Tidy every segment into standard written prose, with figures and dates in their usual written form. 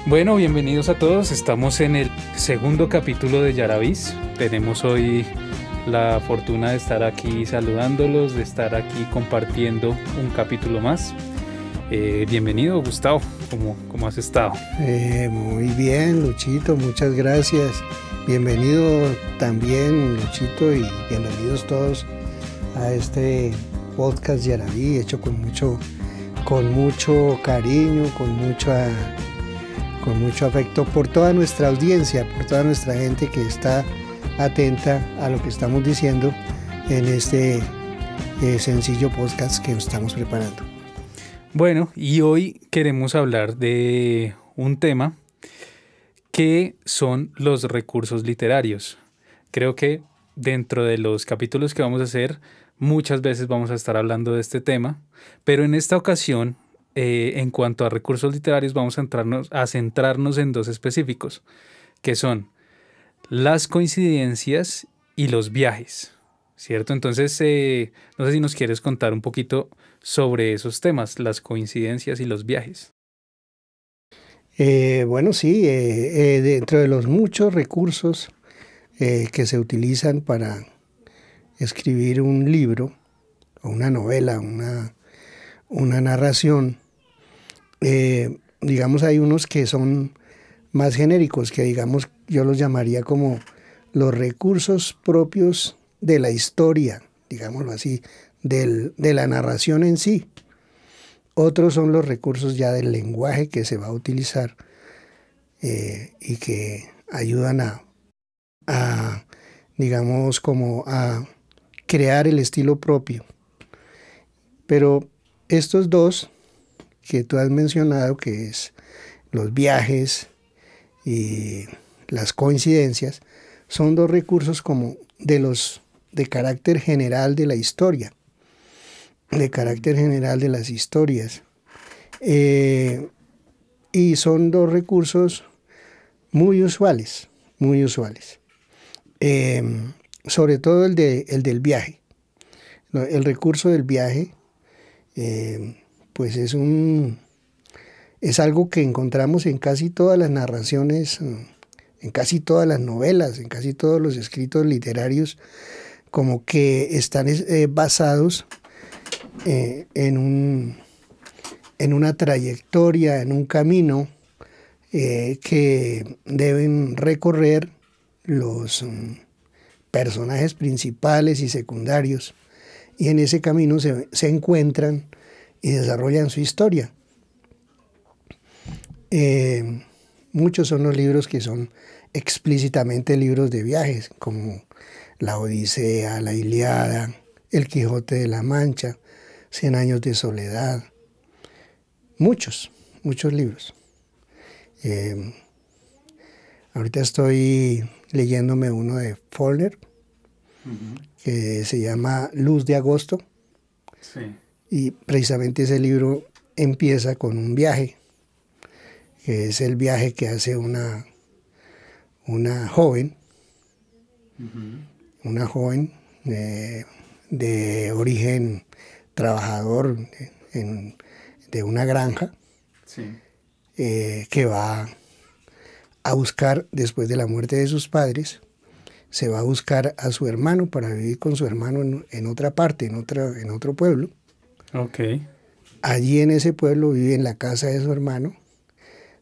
Bueno, bienvenidos a todos. Estamos en el segundo capítulo de Yaravis. Tenemos hoy la fortuna de estar aquí saludándolos, de estar aquí compartiendo un capítulo más. Bienvenido, Gustavo. ¿Cómo has estado? Muy bien, Luchito, muchas gracias. Bienvenido también, Luchito, y bienvenidos todos a este podcast Yaraví, hecho con mucho cariño, con mucho afecto por toda nuestra audiencia, por toda nuestra gente que está atenta a lo que estamos diciendo en este sencillo podcast que estamos preparando. Bueno, y hoy queremos hablar de un tema que son los recursos literarios. Creo que dentro de los capítulos que vamos a hacer, muchas veces vamos a estar hablando de este tema, pero en esta ocasión, en cuanto a recursos literarios, vamos a centrarnos en dos específicos, que son las coincidencias y los viajes, ¿cierto? Entonces, no sé si nos quieres contar un poquito sobre esos temas, las coincidencias y los viajes. Bueno, sí, dentro de los muchos recursos que se utilizan para escribir un libro o una novela, una narración, digamos, hay unos que son más genéricos, que digamos yo los llamaría como los recursos propios de la historia, digámoslo así, de la narración en sí. Otros son los recursos ya del lenguaje que se va a utilizar y que ayudan a, digamos, como a crear el estilo propio. Pero estos dos que tú has mencionado, que es los viajes y las coincidencias, son dos recursos como de carácter general de la historia, de carácter general de las historias. Y son dos recursos muy usuales, muy usuales. Sobre todo el del viaje. El recurso del viaje, pues es algo que encontramos en casi todas las narraciones, en casi todas las novelas, en casi todos los escritos literarios, como que están basados en una trayectoria, en un camino que deben recorrer los personajes principales y secundarios, y en ese camino se encuentran y desarrollan su historia. Muchos son los libros que son explícitamente libros de viajes, como La Odisea, La Ilíada, El Quijote de la Mancha, Cien años de soledad. Muchos libros. Ahorita estoy leyéndome uno de Faulkner, que se llama Luz de Agosto. Sí. Y precisamente ese libro empieza con un viaje, que es el viaje que hace una joven, una joven de origen trabajador de una granja, Sí. Que va a buscar, después de la muerte de sus padres, se va a buscar a su hermano para vivir con su hermano en otra parte, en otro pueblo. Okay. Allí en ese pueblo vive en la casa de su hermano,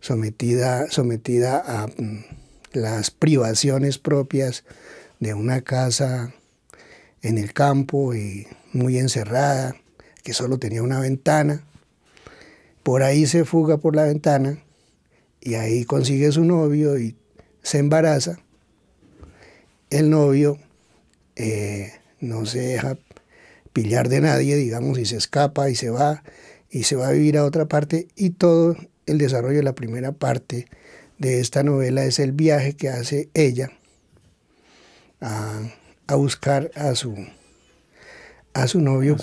sometida a las privaciones propias de una casa en el campo y muy encerrada, que solo tenía una ventana. Por ahí se fuga por la ventana y ahí consigue su novio y se embaraza. El novio no se deja pillar de nadie, digamos, y se escapa y se va a vivir a otra parte, y todo el desarrollo de la primera parte de esta novela es el viaje que hace ella a buscar a su novio,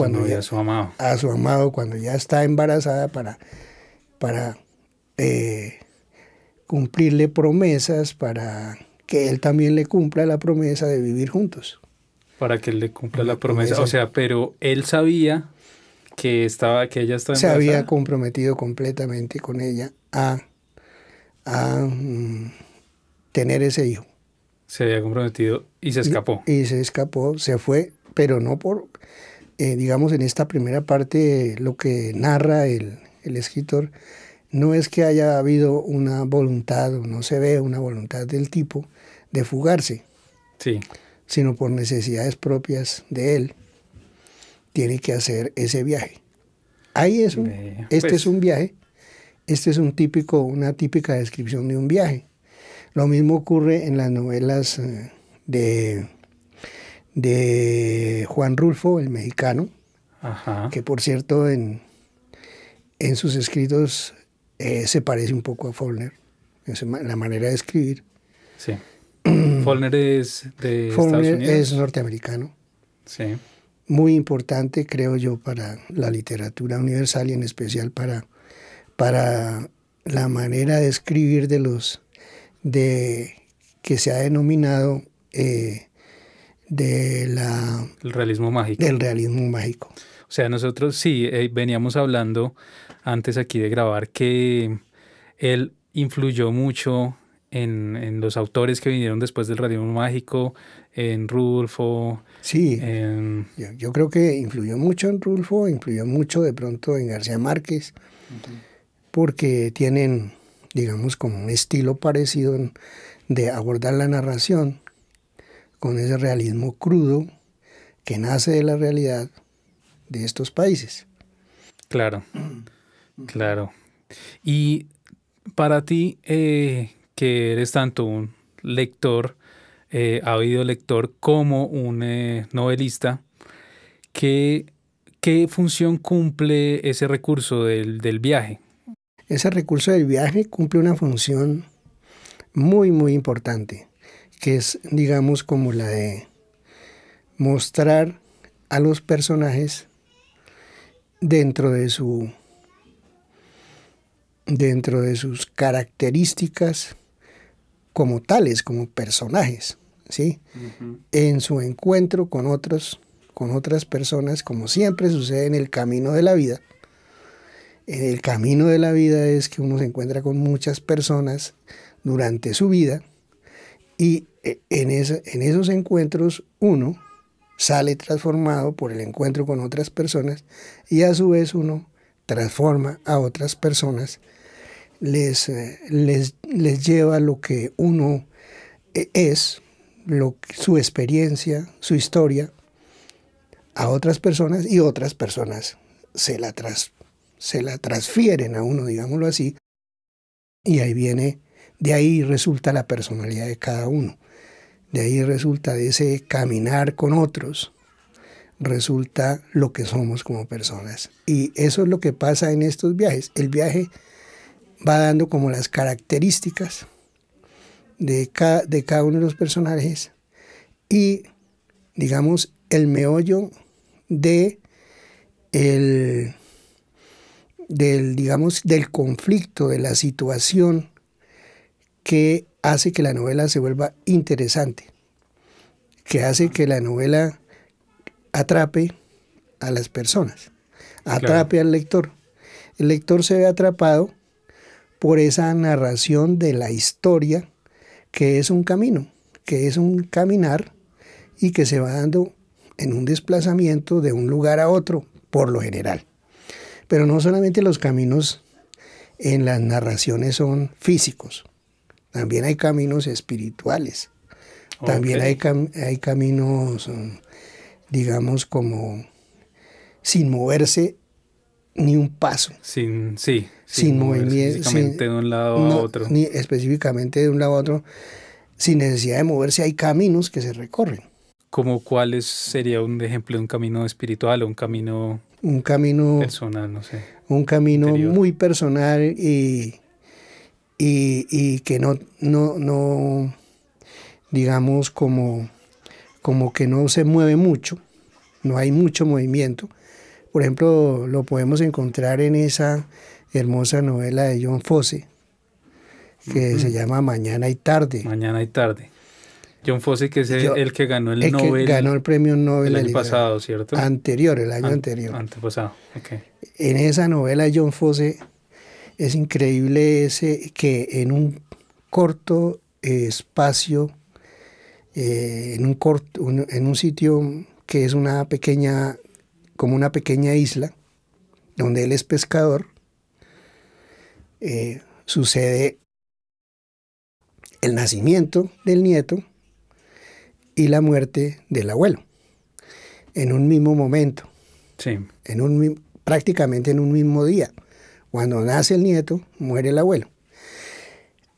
a su amado cuando ya está embarazada, para cumplirle promesas, para que él también le cumpla la promesa de vivir juntos. Para que él le cumpla la promesa. O sea, pero él sabía que ella estaba embarazada. Se había comprometido completamente con ella a a tener ese hijo. Se había comprometido y se escapó. Y se escapó, se fue, pero no por, digamos, en esta primera parte, lo que narra el escritor, no es que haya habido una voluntad, o no se ve una voluntad del tipo de fugarse, Sí. sino por necesidades propias de él, tiene que hacer ese viaje. Ahí es este es un viaje, este es una típica descripción de un viaje. Lo mismo ocurre en las novelas de Juan Rulfo, el mexicano, Ajá. que por cierto en sus escritos se parece un poco a Faulkner, la manera de escribir. Sí. Faulkner es de Estados Faulkner Unidos. es norteamericano, Sí. muy importante, creo yo, para la literatura universal y en especial para la manera de escribir que se ha denominado El realismo mágico. del realismo mágico. O sea, nosotros sí veníamos hablando antes aquí de grabar que él influyó mucho en los autores que vinieron después del realismo mágico, en Rulfo. Sí, yo creo que influyó mucho en Rulfo, influyó mucho de pronto en García Márquez, porque tienen, digamos, como un estilo parecido de abordar la narración con ese realismo crudo que nace de la realidad de estos países. Claro, claro. Y para ti, que eres tanto un lector, ávido lector, como un novelista, ¿qué función cumple ese recurso del viaje? Ese recurso del viaje cumple una función muy, muy importante, que es, digamos, como la de mostrar a los personajes dentro de sus características como tales, como personajes, ¿sí? En su encuentro con otras personas, como siempre sucede en el camino de la vida. En el camino de la vida es que uno se encuentra con muchas personas durante su vida y en esos encuentros uno sale transformado por el encuentro con otras personas y a su vez uno transforma a otras personas, les lleva lo que uno es, su experiencia, su historia, a otras personas y otras personas se la transfieren a uno, digámoslo así, y de ahí resulta la personalidad de cada uno, de ahí resulta de ese caminar con otros, resulta lo que somos como personas. Y eso es lo que pasa en estos viajes. El viaje va dando como las características de cada uno de los personajes y, digamos, el meollo del conflicto, de la situación que hace que la novela se vuelva interesante, que hace que la novela atrape a las personas, atrape al lector. El lector se ve atrapado por esa narración de la historia, que es un camino, que es un caminar y que se va dando en un desplazamiento de un lugar a otro, por lo general. Pero no solamente los caminos en las narraciones son físicos, también hay caminos espirituales, también hay caminos, digamos, como sin moverse ni un paso. Sin movimiento. Específicamente de un lado a otro. Ni específicamente de un lado a otro. Sin necesidad de moverse, hay caminos que se recorren. ¿Cómo cuál sería un ejemplo de un camino espiritual o un camino personal, no sé? Un camino interior, muy personal y que no digamos, como que no se mueve mucho, no hay mucho movimiento. Por ejemplo, lo podemos encontrar en esa hermosa novela de John Fosse, que se llama Mañana y Tarde. Mañana y Tarde. John Fosse, que es el que ganó el Nobel. Que ganó el premio Nobel el año pasado, ¿cierto? El año anterior. Antepasado, ok. En esa novela John Fosse Es increíble que en un corto espacio, en un sitio que es una pequeña, como una pequeña isla, donde él es pescador, sucede el nacimiento del nieto y la muerte del abuelo, en un mismo momento, Sí. prácticamente en un mismo día. Cuando nace el nieto, muere el abuelo.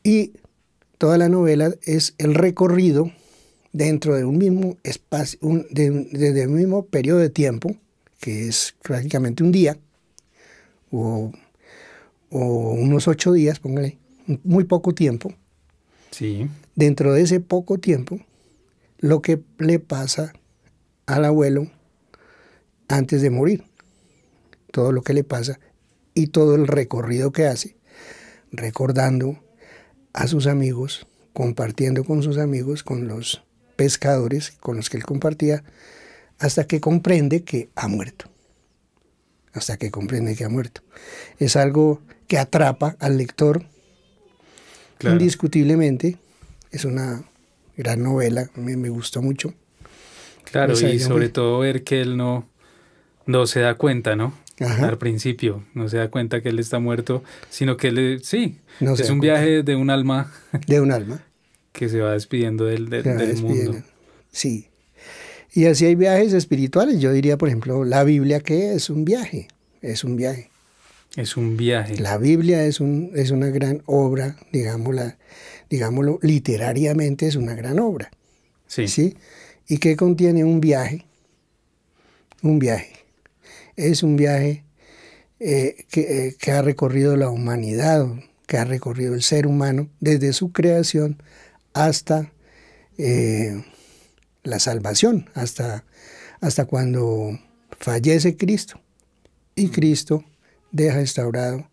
Y toda la novela es el recorrido dentro de un mismo espacio, desde el mismo periodo de tiempo, que es prácticamente un día, o unos 8 días, póngale, muy poco tiempo. Sí. Dentro de ese poco tiempo, lo que le pasa al abuelo antes de morir, todo lo que le pasa y todo el recorrido que hace, recordando a sus amigos, compartiendo con sus amigos, con los pescadores con los que él compartía, hasta que comprende que ha muerto. Hasta que comprende que ha muerto. Es algo que atrapa al lector. Claro. Indiscutiblemente. Es una gran novela, me gustó mucho. Claro, pues y sobre todo ver que él no se da cuenta, ¿no? Ajá. Al principio, no se da cuenta que él está muerto, sino que él, sí, no es un viaje de un alma. De un alma. Que se va despidiendo del mundo. Sí. Y así hay viajes espirituales. Yo diría, por ejemplo, la Biblia, que es un viaje. Es un viaje. Es un viaje. La Biblia es una gran obra, digámoslo, literariamente es una gran obra. Sí. ¿Sí? ¿Y qué contiene un viaje? Un viaje. Es un viaje que ha recorrido la humanidad, que ha recorrido el ser humano desde su creación hasta la salvación, hasta cuando fallece Cristo. Y Cristo deja instaurado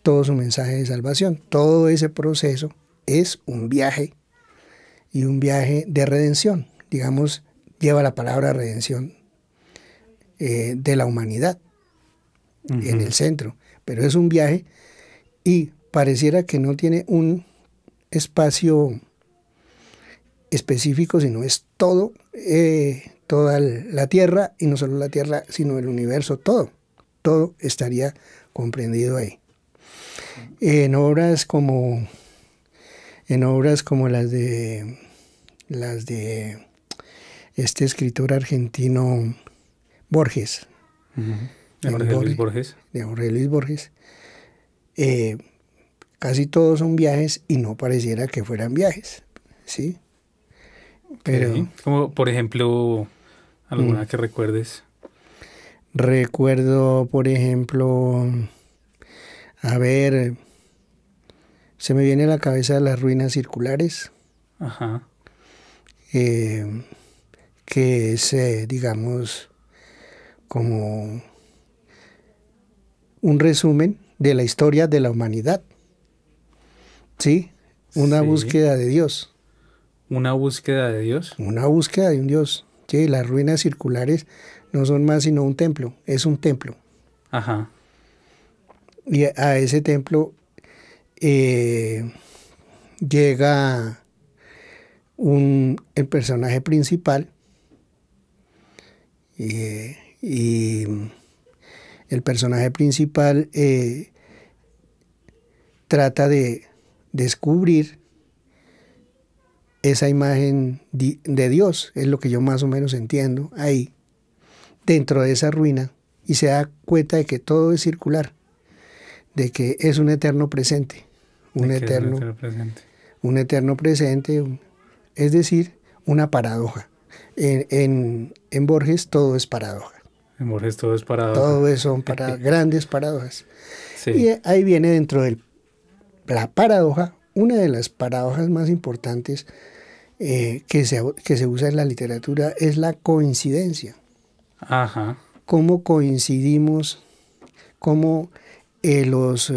todo su mensaje de salvación. Todo ese proceso es un viaje y un viaje de redención. Digamos, lleva la palabra redención de la humanidad en el centro. Pero es un viaje y pareciera que no tiene un espacio específico, sino es todo, toda la Tierra, y no solo la Tierra, sino el universo, todo estaría comprendido ahí. En obras como las de este escritor argentino Borges, de Jorge Luis Borges. De Jorge Luis Borges. Casi todos son viajes y no pareciera que fueran viajes, ¿sí? Pero, okay. Como por ejemplo, alguna que recuerdes. Recuerdo, por ejemplo, a ver, se me viene a la cabeza Las ruinas circulares. Ajá. Que es, digamos, como un resumen de la historia de la humanidad. ¿Sí? Una búsqueda de Dios. ¿Una búsqueda de Dios? Una búsqueda de un Dios. Sí, las ruinas circulares no son más sino un templo. Es un templo. Ajá. Y a ese templo llega el personaje principal y el personaje principal trata de descubrir esa imagen de Dios, es lo que yo más o menos entiendo ahí, dentro de esa ruina, y se da cuenta de que todo es circular, de que es un eterno presente, un eterno presente, es decir, una paradoja. En Borges todo es paradoja. En Borges todo es paradoja. Todo son grandes paradojas. Sí. Y ahí viene dentro de la paradoja, una de las paradojas más importantes que se usa en la literatura es la coincidencia. Ajá. Cómo coincidimos, cómo los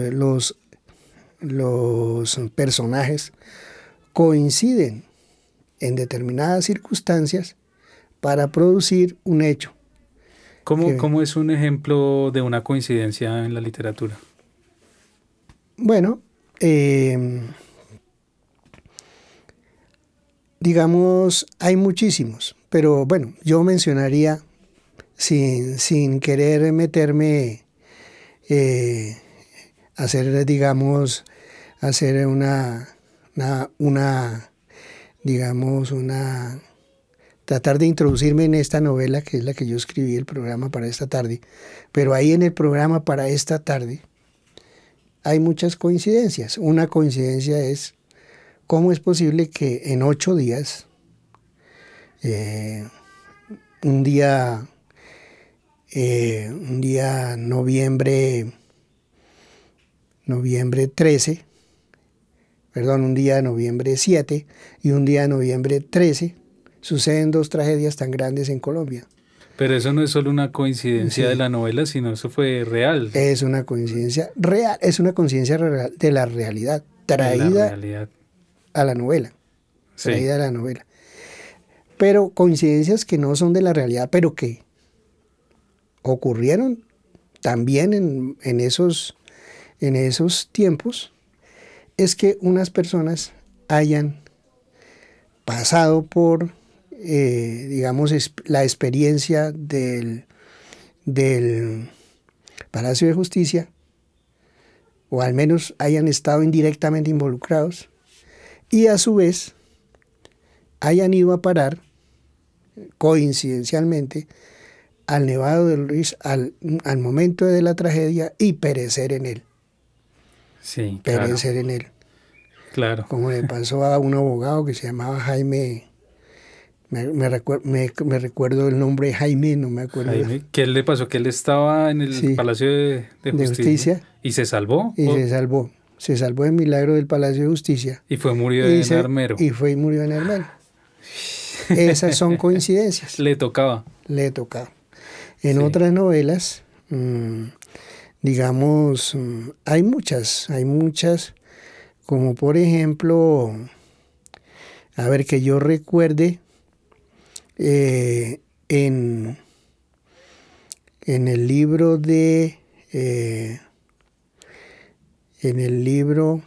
personajes coinciden en determinadas circunstancias para producir un hecho. ¿Cómo es un ejemplo de una coincidencia en la literatura? Bueno, digamos, hay muchísimos, pero bueno, yo mencionaría, sin querer meterme, hacer, digamos, hacer digamos, tratar de introducirme en esta novela, que es la que yo escribí, el programa para esta tarde, pero ahí en el programa para esta tarde hay muchas coincidencias. Una coincidencia es cómo es posible que en 8 días, un día noviembre 13, perdón, un día noviembre 7 y un día noviembre 13, suceden 2 tragedias tan grandes en Colombia. Pero eso no es solo una coincidencia de Sí, la novela, sino eso fue real, es una coincidencia real, es una coincidencia real de la realidad de la traída realidad. a la novela, Sí, traída a la novela. Pero coincidencias que no son de la realidad, pero que ocurrieron también en esos tiempos, es que unas personas hayan pasado por, digamos, la experiencia del Palacio de Justicia, o al menos hayan estado indirectamente involucrados, y a su vez hayan ido a parar, coincidencialmente, al Nevado del Ruiz al momento de la tragedia y perecer en él. sí, claro, Perecer en él. claro. Como le pasó a un abogado que se llamaba Jaime, me recuerdo el nombre Jaime, no me acuerdo. Jaime, ¿qué le pasó? Que él estaba en el Sí, Palacio de de Justicia Justicia, y se salvó y se salvó. Se salvó de milagro del Palacio de Justicia y fue murió en Armero. y murió en Armero. Esas son coincidencias. Le tocaba. Le tocaba. En Sí. otras novelas, digamos, hay muchas, como por ejemplo, a ver, que yo recuerde, en el libro en el libro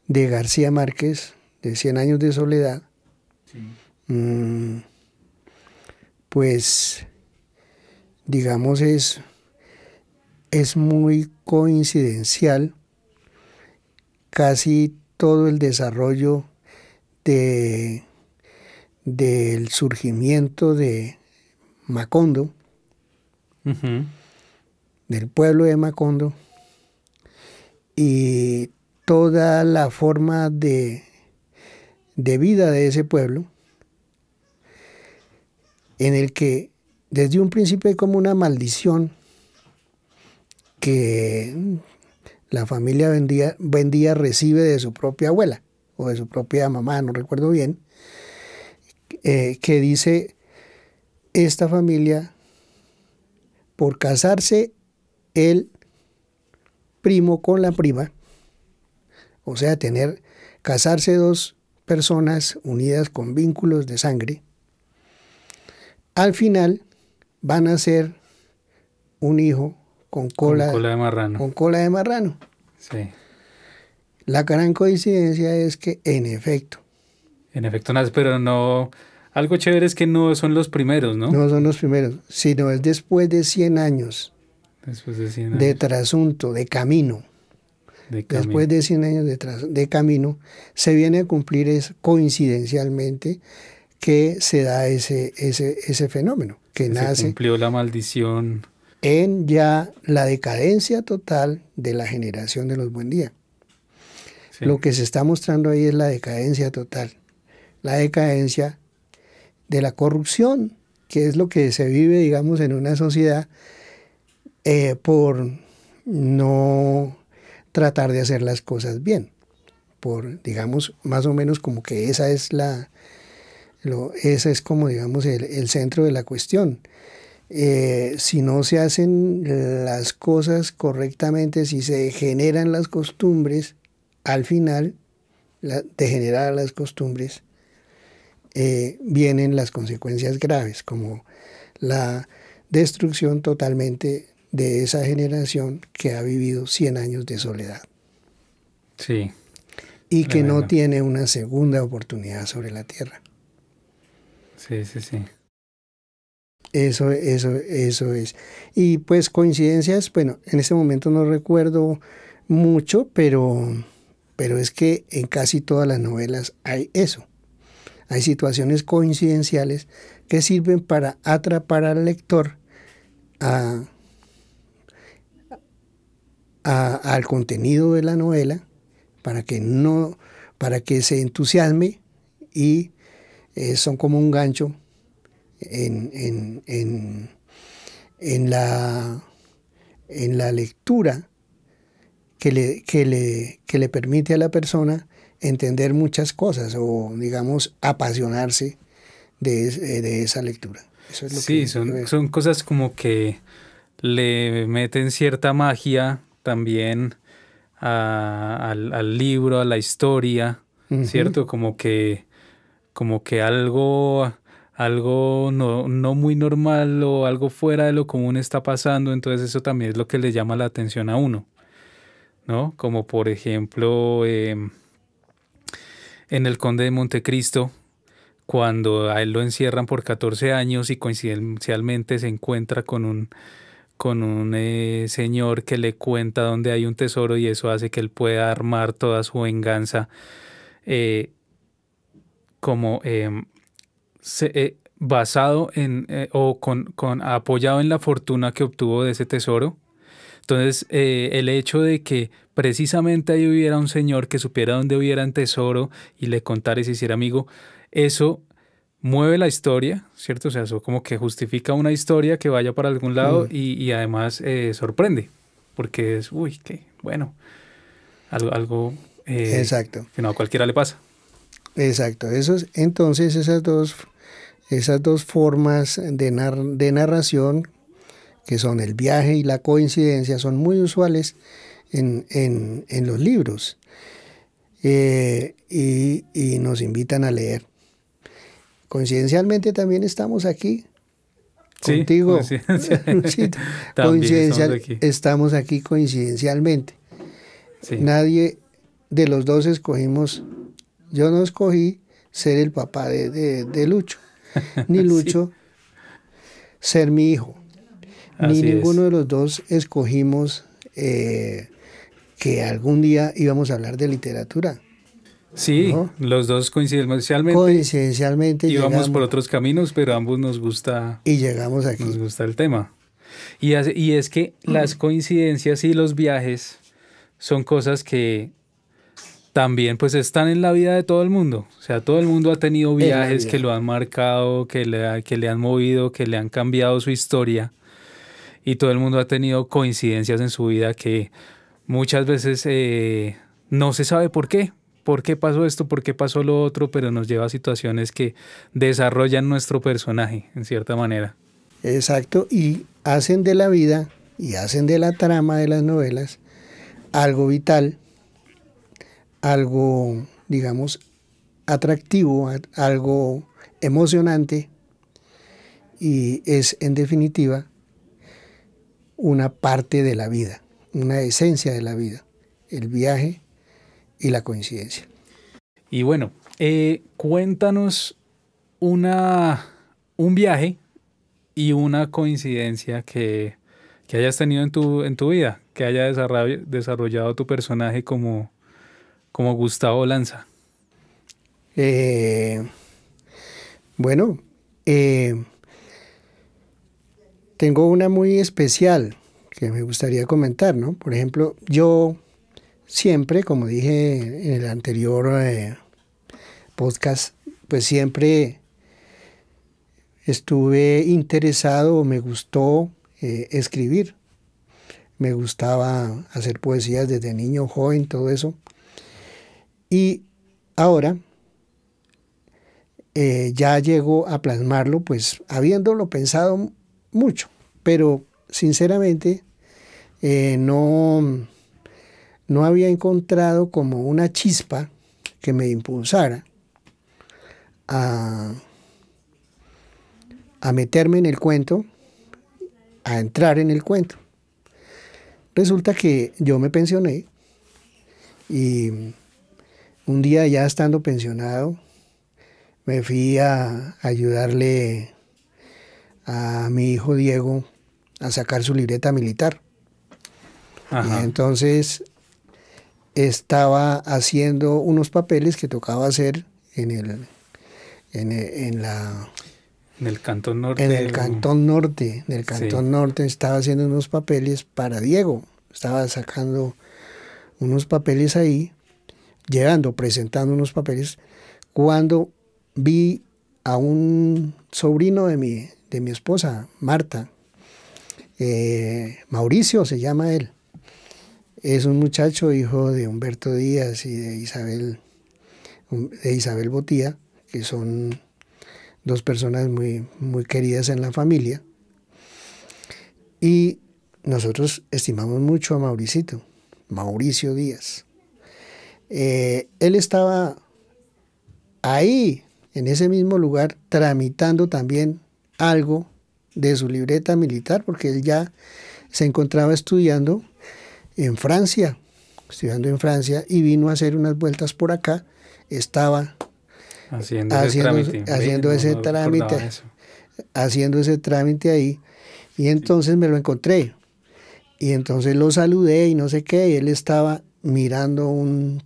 de García Márquez, de Cien años de soledad, pues, digamos, es muy coincidencial casi todo el desarrollo del surgimiento de Macondo, Ujú. del pueblo de Macondo, y toda la forma de vida de ese pueblo, en el que desde un principio hay como una maldición que la familia vendía recibe de su propia abuela o de su propia mamá, no recuerdo bien, que dice: esta familia, por casarse el primo con la prima, o sea, casarse 2 personas unidas con vínculos de sangre, al final van a ser un hijo con Con cola, cola de marrano. con cola de marrano. Sí. La gran coincidencia es que, En efecto, pero no. Algo chévere es que no son los primeros, ¿no? no son los primeros, sino es después de 100 años Después de 100 de años trasunto, de camino. de Después camino. de 100 años de camino, se viene a cumplir coincidencialmente que se da ese fenómeno, que Que se nace cumplió la maldición. en ya la decadencia total de la generación de los Buen Día. Sí. Lo que se está mostrando ahí es la decadencia total, la decadencia de la corrupción, que es lo que se vive, digamos, en una sociedad, por no tratar de hacer las cosas bien, por, digamos, más o menos como que esa es como, digamos, el centro de la cuestión. Si no se hacen las cosas correctamente, si se generan las costumbres, al final de generar las costumbres, vienen las consecuencias graves, como la destrucción totalmente de esa generación que ha vivido 100 años de soledad. Sí, y que no tremendo. tiene una segunda oportunidad sobre la tierra. Sí, sí, sí. Eso es. Y pues coincidencias, bueno, en este momento no recuerdo mucho, pero es que en casi todas las novelas hay eso. Hay situaciones coincidenciales que sirven para atrapar al lector a, al contenido de la novela, para que no, para que se entusiasme y son como un gancho en, en, en, en la, en la lectura que le permite a la persona entender muchas cosas o, digamos, apasionarse de esa lectura. Eso es lo Sí, que yo son, veo. son cosas como que le meten cierta magia también al libro, a la historia, Ujú. ¿cierto? Como que algo no muy normal o algo fuera de lo común está pasando, entonces eso también es lo que le llama la atención a uno, ¿no? Como por ejemplo en El Conde de Montecristo, cuando a él lo encierran por 14 años y coincidencialmente se encuentra con un señor que le cuenta dónde hay un tesoro y eso hace que él pueda armar toda su venganza eh, como basado o apoyado en la fortuna que obtuvo de ese tesoro. Entonces, el hecho de que precisamente ahí hubiera un señor que supiera dónde hubiera un tesoro y le contara y se hiciera amigo, eso mueve la historia, ¿cierto? O sea, eso como que justifica una historia que vaya para algún lado Mm, y además sorprende, porque es, uy, qué bueno, algo exacto, que no a cualquiera le pasa. exacto. Entonces esas dos formas de narración, que son el viaje y la coincidencia, son muy usuales en los libros y nos invitan a leer. Coincidencialmente también estamos aquí Sí, contigo, coincidencia. Luisito. También estamos aquí. Estamos aquí coincidencialmente. Sí, Nadie de los dos escogimos, yo no escogí ser el papá de Lucho, ni sí, Lucho ser mi hijo, ni así ninguno es. de los dos escogimos que algún día íbamos a hablar de literatura, Sí, ¿no? los dos coincidencialmente Coincidencialmente íbamos por llegamos otros caminos, pero a ambos y llegamos nos aquí. gusta el tema. Y es que las coincidencias y los viajes son cosas que también pues están en la vida de todo el mundo. O sea, todo el mundo ha tenido En la viajes que vida. lo han marcado, que le han movido, que le han cambiado su historia. Y todo el mundo ha tenido coincidencias en su vida que muchas veces no se sabe por qué. ¿Por qué pasó esto? ¿Por qué pasó lo otro? Pero nos lleva a situaciones que desarrollan nuestro personaje, en cierta manera. Exacto. Y hacen de la vida y hacen de la trama de las novelas algo vital, algo, digamos, atractivo, algo emocionante y es en definitiva una parte de la vida, una esencia de la vida, el viaje y la coincidencia. Y bueno, cuéntanos una, un viaje y una coincidencia que hayas tenido en tu vida, que haya desarrollado tu personaje como Gustavo Lanza. Eh, bueno, eh, tengo una muy especial que me gustaría comentar, ¿no? Por ejemplo, yo siempre, como dije en el anterior podcast, pues siempre estuve interesado o me gustó escribir. Me gustaba hacer poesías desde niño, joven, todo eso. Y ahora ya llego a plasmarlo, pues habiéndolo pensado mucho, pero sinceramente no había encontrado como una chispa que me impulsara a, a meterme en el cuento, a entrar en el cuento. Resulta que yo me pensioné Y un día ya estando pensionado, me fui a ayudarle a mi hijo Diego a sacar su libreta militar. Ajá. Y entonces estaba haciendo unos papeles que tocaba hacer en el, en la, En el Cantón Norte. en el Cantón Norte. En el Sí. Cantón Norte estaba haciendo unos papeles para Diego. Estaba sacando unos papeles ahí, presentando unos papeles, cuando vi a un sobrino de mi esposa, Marta. Mauricio se llama él. Es un muchacho hijo de Humberto Díaz y de Isabel Botía, que son dos personas muy, muy queridas en la familia. Y nosotros estimamos mucho a Mauricio Díaz. Él estaba ahí, en ese mismo lugar, tramitando también algo de su libreta militar, porque él ya se encontraba estudiando en Francia, y vino a hacer unas vueltas por acá. Estaba haciendo ese trámite. Haciendo ese trámite ahí, y entonces me lo encontré, y entonces lo saludé y no sé qué, y él estaba mirando en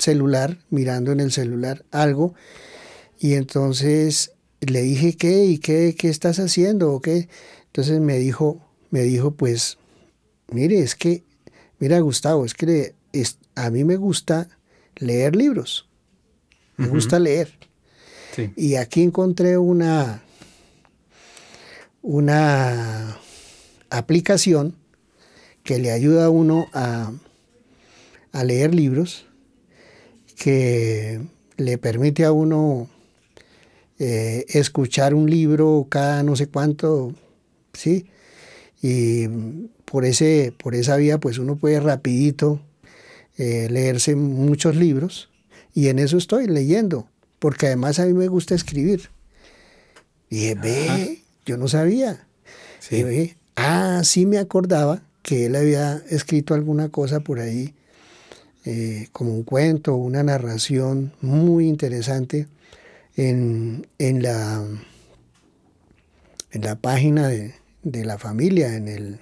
el celular algo, y entonces le dije, ¿qué estás haciendo? ¿O qué? Entonces me dijo, pues, mira Gustavo, es que a mí me gusta leer libros, me gusta leer. Sí. Y aquí encontré una aplicación que le ayuda a uno a leer libros, que le permite a uno escuchar un libro cada no sé cuánto, ¿sí? Y por esa vía pues uno puede rapidito leerse muchos libros, y en eso estoy leyendo, porque además a mí me gusta escribir. Y dije, yo no sabía. Sí. Y dije, sí me acordaba que él había escrito alguna cosa por ahí, como un cuento, una narración muy interesante en la página de la familia, en el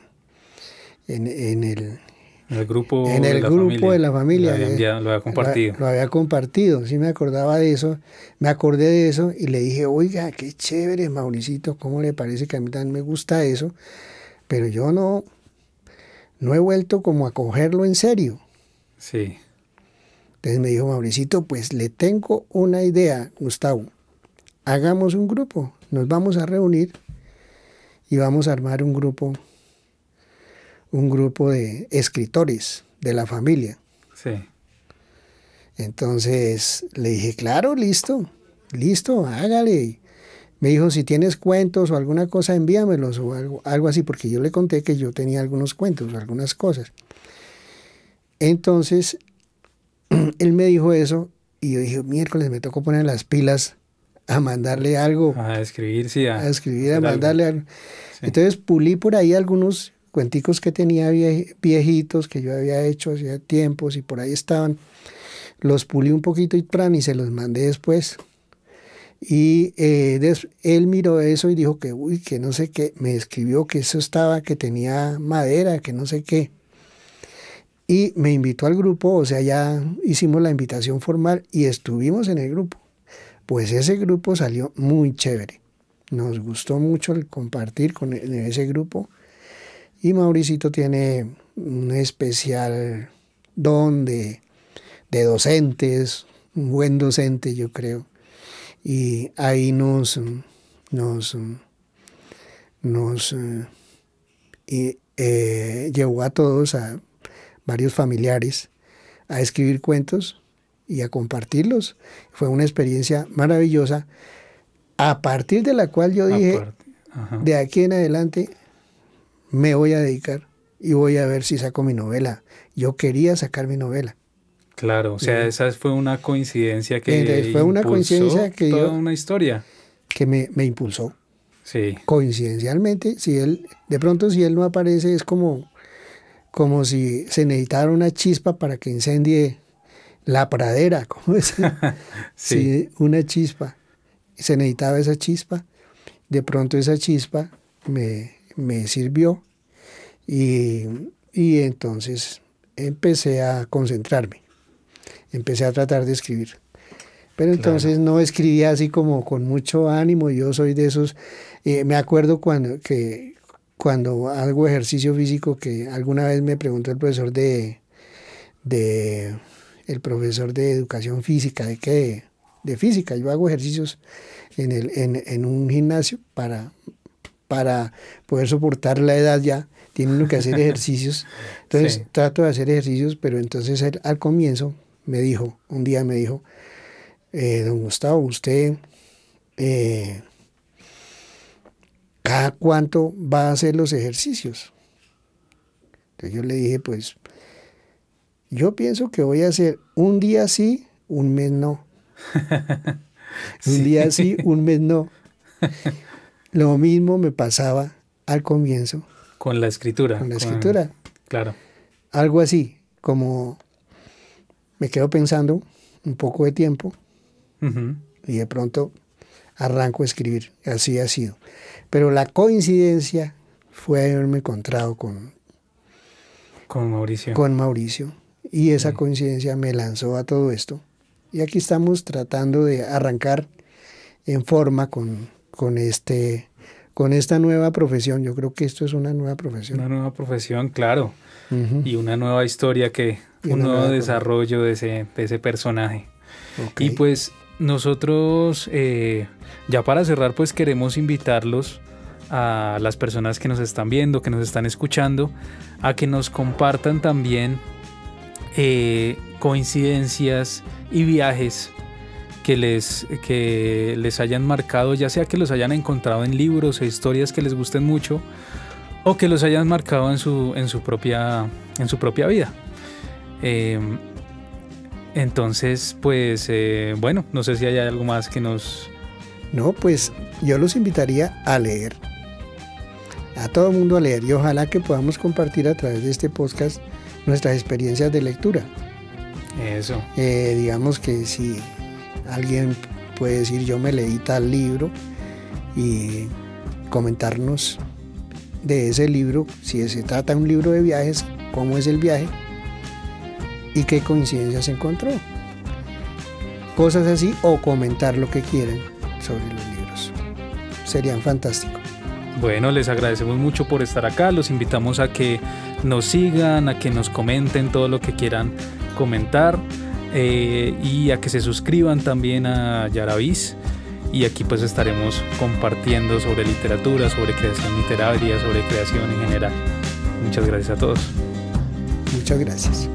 grupo de la familia. Lo había compartido. Lo había compartido, sí me acordaba de eso, me acordé de eso y le dije, oiga, qué chévere, Mauricito, ¿cómo le parece? Que a mí también me gusta eso, pero yo no he vuelto como a cogerlo en serio. Sí. Entonces me dijo Mauricito, pues le tengo una idea, Gustavo, hagamos un grupo, nos vamos a reunir y vamos a armar un grupo de escritores de la familia. Sí. Entonces le dije, claro, listo, hágale. Me dijo, si tienes cuentos o alguna cosa, envíamelos o algo así, porque yo le conté que yo tenía algunos cuentos o algunas cosas. Entonces, él me dijo eso y yo dije, miércoles, me tocó poner las pilas a mandarle algo. A escribir, sí. A mandarle algo. Sí. Entonces pulí por ahí algunos cuenticos que tenía viejitos, que yo había hecho hacía tiempos, y por ahí estaban. Los pulí un poquito y se los mandé después. Y él miró eso y dijo que no sé qué, me escribió que eso que tenía madera, que no sé qué. Y me invitó al grupo, o sea, ya hicimos la invitación formal y estuvimos en el grupo. Pues ese grupo salió muy chévere. Nos gustó mucho el compartir en ese grupo. Y Mauricito tiene un especial don de docentes, un buen docente, yo creo. Y ahí nos llevó a todos, a varios familiares, a escribir cuentos y a compartirlos. Fue una experiencia maravillosa, a partir de la cual yo dije, de aquí en adelante me voy a dedicar y voy a ver si saco mi novela. Yo quería sacar mi novela. Claro, o sea, esa fue una coincidencia que fue una coincidencia que toda una historia. Que me impulsó. Sí. Coincidencialmente, si él no aparece, es como si se necesitara una chispa para que incendie la pradera, ¿cómo es? Sí. Sí, una chispa. Se necesitaba esa chispa. De pronto esa chispa me sirvió y entonces empecé a concentrarme. Empecé a tratar de escribir. Pero entonces no escribía así como con mucho ánimo. Yo soy de esos. Me acuerdo cuando hago ejercicio físico, que alguna vez me preguntó el profesor el profesor de educación física, ¿de qué? De física. Yo hago ejercicios en un gimnasio para poder soportar la edad ya. Tiene uno que hacer ejercicios. Entonces Sí. trato de hacer ejercicios, pero entonces él, al comienzo un día me dijo, don Gustavo, usted ¿cada cuánto va a hacer los ejercicios? Entonces yo le dije, pues yo pienso que voy a hacer un día sí, un mes no. Un día sí, un mes no. Lo mismo me pasaba al comienzo Con la escritura. con la escritura. Claro. Algo así, como me quedo pensando un poco de tiempo Ujú. y de pronto arranco a escribir. Así ha sido. Pero la coincidencia fue haberme encontrado Con Mauricio. con Mauricio, y esa Sí. coincidencia me lanzó a todo esto. Y aquí estamos tratando de arrancar en forma con esta nueva profesión. Yo creo que esto es una nueva profesión. Una nueva profesión, claro. Ujú. Y una nueva historia Y un una nuevo nueva desarrollo de ese personaje. Ok. Y pues nosotros, ya para cerrar, pues queremos invitarlos a las personas que nos están viendo, que nos están escuchando, a que nos compartan también coincidencias y viajes que les hayan marcado, ya sea que los hayan encontrado en libros e historias que les gusten mucho, o que los hayan marcado en su propia vida. Entonces, pues, bueno, no sé si hay algo más que nos... No, pues yo los invitaría a leer. A todo el mundo a leer. Y ojalá que podamos compartir a través de este podcast nuestras experiencias de lectura. Eso. Digamos que si alguien puede decir yo me leí tal libro y comentarnos de ese libro, si se trata de un libro de viajes, cómo es el viaje y qué coincidencias encontró. Cosas así, o comentar lo que quieran sobre los libros. Serían fantásticos. Bueno, les agradecemos mucho por estar acá. Los invitamos a que nos sigan, a que nos comenten todo lo que quieran comentar, y a que se suscriban también a Yaravis. Y aquí pues estaremos compartiendo sobre literatura, sobre creación literaria, sobre creación en general. Muchas gracias a todos. Muchas gracias.